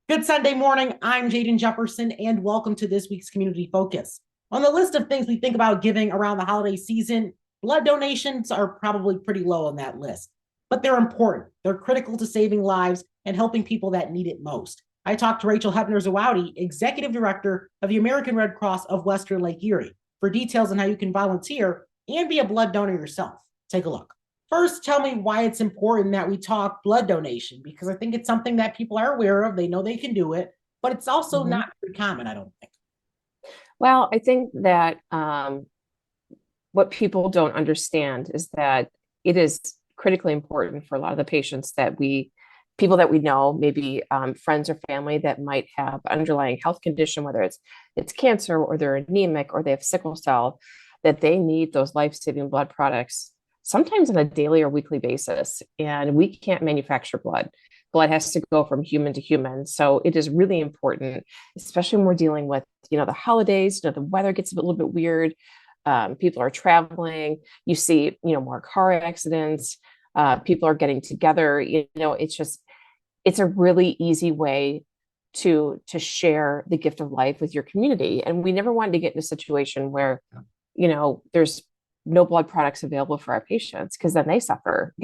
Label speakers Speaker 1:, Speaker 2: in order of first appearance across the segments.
Speaker 1: Good Sunday morning. I'm Jaden Jefferson, and welcome to this week's Community Focus. On the list of things we think about giving around the holiday season, blood donations are probably pretty low on that list, but they're important. They're critical to saving lives and helping people that need it most. I talked to Rachel Hepner-Zawodny, Executive Director of the American Red Cross of Western Lake Erie, for details on how you can volunteer and be a blood donor yourself. Take a look. First, tell me why it's important that we talk blood donation, because I think it's something that people are aware of. They know they can do it, but it's also
Speaker 2: Mhm.
Speaker 1: not very common, I don't think.
Speaker 2: Well, I think that what people don't understand is that it is critically important for a lot of the people that we know, maybe friends or family that might have underlying health condition, whether it's cancer or they're anemic or they have sickle cell, that they need those life-saving blood products sometimes on a daily or weekly basis. And we can't manufacture blood. Blood has to go from human to human. So it is really important, especially when we're dealing with, the holidays, the weather gets a little bit weird. People are traveling. You see, more car accidents. People are getting together. It's a really easy way to share the gift of life with your community. And we never wanted to get in a situation where, there's no blood products available for our patients because then they suffer.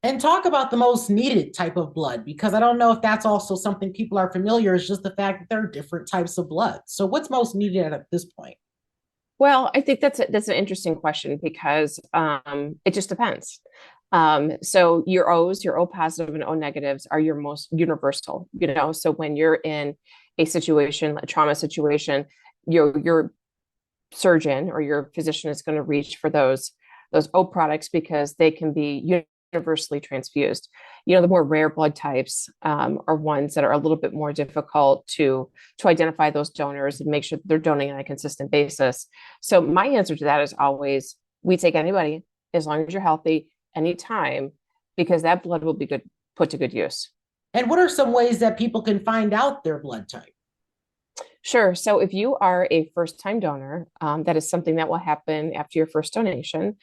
Speaker 1: And talk about the most needed type of blood, because I don't know if that's also something people are familiar, is just the fact that there are different types of blood. So what's most needed at this point?
Speaker 2: Well, I think that's an interesting question because it just depends. So your O's, your O positive and O negatives are your most universal. So when you're in a situation, a trauma situation, your surgeon or your physician is going to reach for those O products because they can be universally transfused. The more rare blood types are ones that are a little bit more difficult to identify those donors and make sure that they're donating on a consistent basis. So my answer to that is always we take anybody as long as you're healthy anytime because that blood will be put to good use.
Speaker 1: And what are some ways that people can find out their blood type?
Speaker 2: Sure. So if you are a first-time donor, that is something that will happen after your first donation.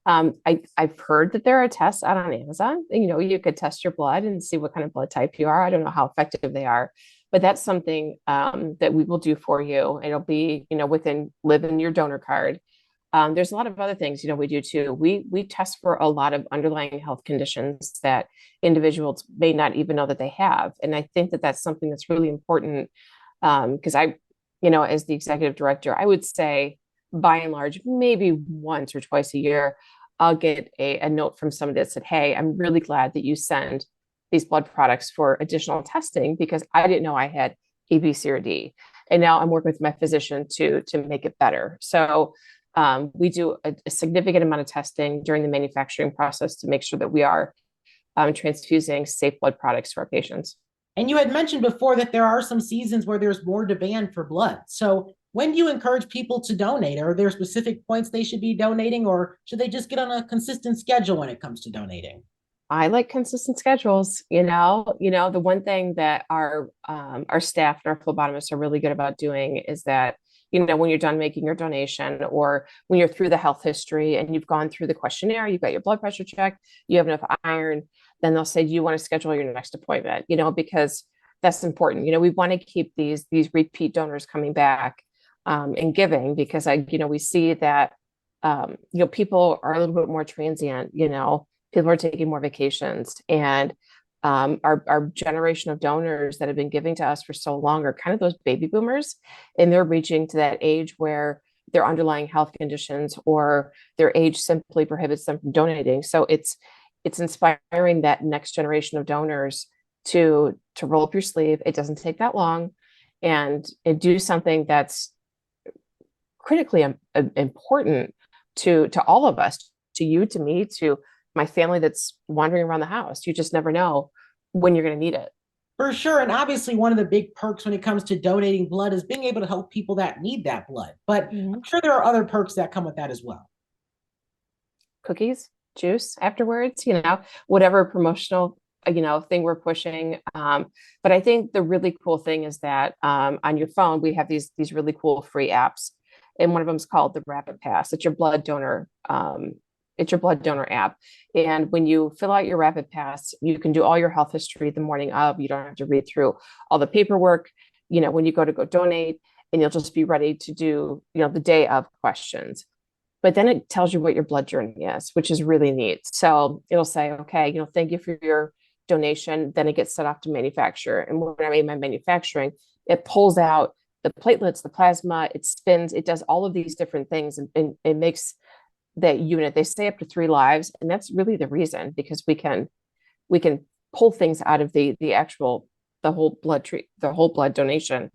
Speaker 2: I've heard that there are tests out on Amazon. You could test your blood and see what kind of blood type you are. I don't know how effective they are, but that's something that we will do for you. It'll be, within your donor card. There's a lot of other things, we do too. We test for a lot of underlying health conditions that individuals may not even know that they have. And I think that that's something that's really important because as the executive director, I would say by and large, maybe once or twice a year, I'll get a note from somebody that said, "Hey, I'm really glad that you send these blood products for additional testing because I didn't know I had A, B, C, or D. And now I'm working with my physician to make it better." So we do a significant amount of testing during the manufacturing process to make sure that we are transfusing safe blood products to our patients.
Speaker 1: And you had mentioned before that there are some seasons where there's more demand for blood. So when do you encourage people to donate? Are there specific points they should be donating, or should they just get on a consistent schedule when it comes to donating?
Speaker 2: I like consistent schedules. The one thing that our staff and our phlebotomists are really good about doing is that, when you're done making your donation or when you're through the health history and you've gone through the questionnaire, you've got your blood pressure checked, you have enough iron, then they'll say, "Do you want to schedule your next appointment?" Because that's important. We want to keep these repeat donors coming back and giving because we see that people are a little bit more transient. People are taking more vacations and our generation of donors that have been giving to us for so long are kind of those baby boomers, and they're reaching to that age where their underlying health conditions or their age simply prohibits them from donating. So it's inspiring that next generation of donors to roll up your sleeve. It doesn't take that long, and do something that's critically important to all of us, to you, to me, to my family that's wandering around the house. You just never know when you're going to need it.
Speaker 1: For sure. And obviously, one of the big perks when it comes to donating blood is being able to help people that need that blood. But I'm
Speaker 2: Mhm.
Speaker 1: sure there are other perks that come with that as well.
Speaker 2: Cookies, juice afterwards, whatever promotional, thing we're pushing. But I think the really cool thing is that on your phone, we have these really cool free apps. And one of them is called the Rapid Pass. It's your blood donor It's your blood donor app. And when you fill out your Rapid Pass, you can do all your health history the morning of. You don't have to read through all the paperwork, when you go donate, and you'll just be ready to do, the day of questions. But then it tells you what your blood journey is, which is really neat. So it'll say, okay, thank you for your donation. Then it gets set off to manufacture. And when I made my manufacturing, it pulls out the platelets, the plasma, it spins, it does all of these different things, and it makes that unit, they stay up to 3 lives. And that's really the reason, because we can pull things out of the whole blood donation.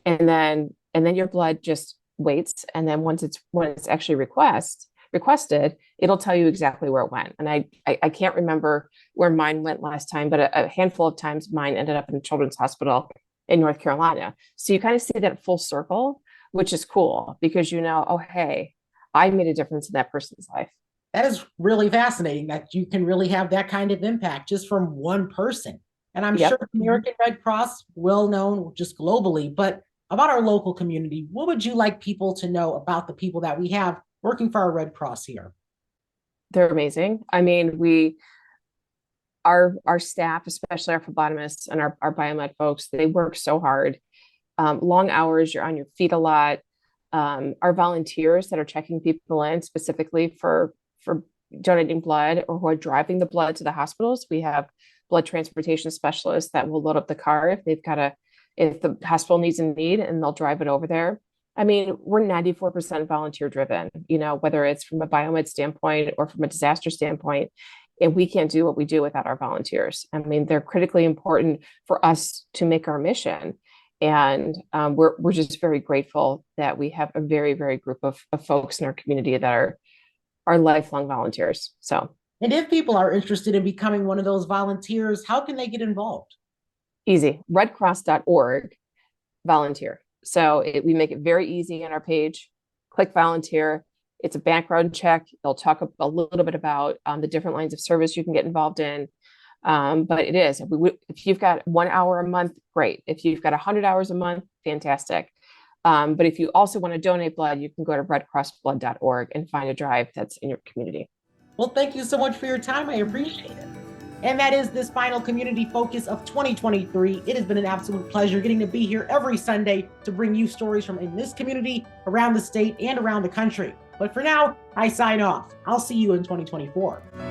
Speaker 2: And then your blood just waits. And then when it's actually requested, it'll tell you exactly where it went. And I can't remember where mine went last time, but a handful of times mine ended up in a children's hospital in North Carolina. So you kind of see that full circle, which is cool, because oh, hey, I made a difference in that person's life.
Speaker 1: That is really fascinating that you can really have that kind of impact just from one person. And I'm
Speaker 2: Yep.
Speaker 1: sure American Red Cross, well known just globally, but about our local community, what would you like people to know about the people that we have working for our Red Cross here?
Speaker 2: They're amazing. I mean, our staff, especially our phlebotomists and our biomed folks, they work so hard. Long hours, you're on your feet a lot. Our volunteers that are checking people in specifically for donating blood, or who are driving the blood to the hospitals. We have blood transportation specialists that will load up the car if the hospital needs a need, and they'll drive it over there. I mean, we're 94% volunteer driven, whether it's from a biomed standpoint or from a disaster standpoint. And we can't do what we do without our volunteers. I mean, they're critically important for us to make our mission. And we're just very grateful that we have a very, very group of folks in our community that are lifelong volunteers. So,
Speaker 1: and if people are interested in becoming one of those volunteers, how can they get involved?
Speaker 2: Easy. redcross.org, volunteer. So we make it very easy on our page. Click volunteer. It's a background check. They'll talk a little bit about the different lines of service you can get involved in. But it is, if you've got 1 hour a month, great. If you've got 100 hours a month, fantastic. But if you also want to donate blood, you can go to redcrossblood.org and find a drive that's in your community.
Speaker 1: Well, thank you so much for your time. I appreciate it. And that is this final community focus of 2023. It has been an absolute pleasure getting to be here every Sunday to bring you stories from in this community, around the state, and around the country. But for now, I sign off. I'll see you in 2024.